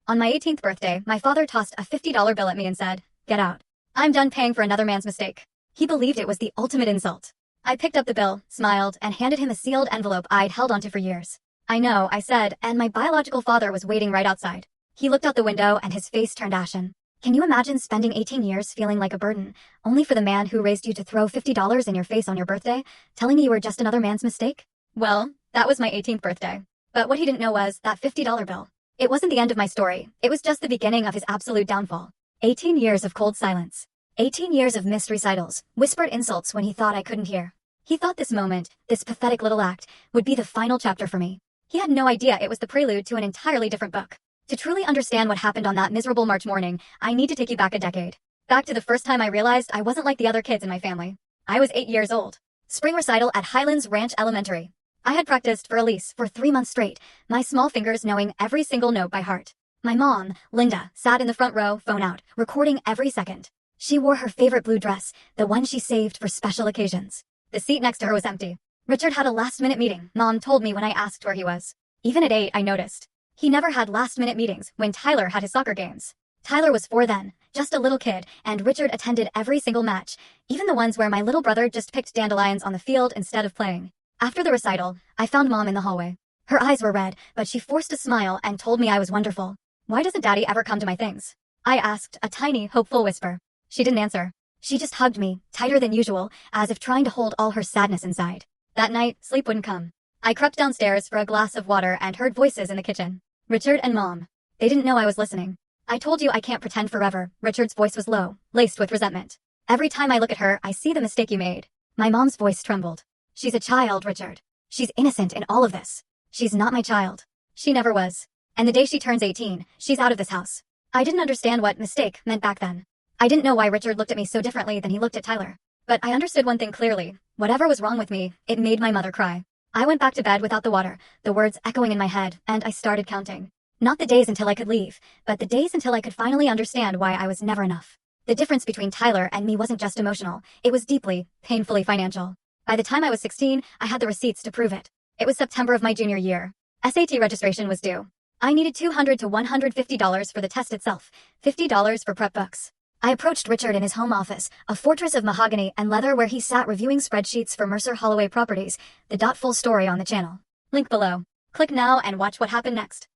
On my 18th birthday, my father tossed a $50 bill at me and said, "Get out. I'm done paying for another man's mistake." He believed it was the ultimate insult. I picked up the bill, smiled, and handed him a sealed envelope I'd held onto for years. "I know," I said, and my biological father was waiting right outside. He looked out the window and his face turned ashen. Can you imagine spending 18 years feeling like a burden, only for the man who raised you to throw $50 in your face on your birthday, telling you were just another man's mistake? Well, that was my 18th birthday. But what he didn't know was that $50 bill. It wasn't the end of my story. It was just the beginning of his absolute downfall. 18 years of cold silence. 18 years of missed recitals, whispered insults when he thought I couldn't hear. He thought this moment, this pathetic little act, would be the final chapter for me. He had no idea it was the prelude to an entirely different book. To truly understand what happened on that miserable March morning, I need to take you back a decade. Back to the first time I realized I wasn't like the other kids in my family. I was 8 years old. Spring recital at Highlands Ranch Elementary. I had practiced for Elise for 3 months straight, my small fingers knowing every single note by heart. My mom, Linda, sat in the front row, phone out, recording every second. She wore her favorite blue dress, the one she saved for special occasions. The seat next to her was empty. Richard had a last-minute meeting, Mom told me when I asked where he was. Even at 8, I noticed. He never had last-minute meetings when Tyler had his soccer games. Tyler was 4 then, just a little kid, and Richard attended every single match, even the ones where my little brother just picked dandelions on the field instead of playing. After the recital, I found Mom in the hallway. Her eyes were red, but she forced a smile and told me I was wonderful. "Why doesn't Daddy ever come to my things?" I asked, a tiny, hopeful whisper. She didn't answer. She just hugged me, tighter than usual, as if trying to hold all her sadness inside. That night, sleep wouldn't come. I crept downstairs for a glass of water and heard voices in the kitchen. Richard and Mom. They didn't know I was listening. "I told you I can't pretend forever." Richard's voice was low, laced with resentment. "Every time I look at her, I see the mistake you made." My mom's voice trembled. "She's a child, Richard. She's innocent in all of this. She's not my child. She never was. And the day she turns 18, she's out of this house." I didn't understand what mistake meant back then. I didn't know why Richard looked at me so differently than he looked at Tyler. But I understood one thing clearly. Whatever was wrong with me, it made my mother cry. I went back to bed without the water, the words echoing in my head, and I started counting. Not the days until I could leave, but the days until I could finally understand why I was never enough. The difference between Tyler and me wasn't just emotional, it was deeply, painfully financial. By the time I was 16, I had the receipts to prove it. It was September of my junior year. SAT registration was due. I needed $200 to $150 for the test itself, $50 for prep books. I approached Richard in his home office, a fortress of mahogany and leather where he sat reviewing spreadsheets for Mercer Holloway Properties, the full story on the channel. Link below. Click now and watch what happened next.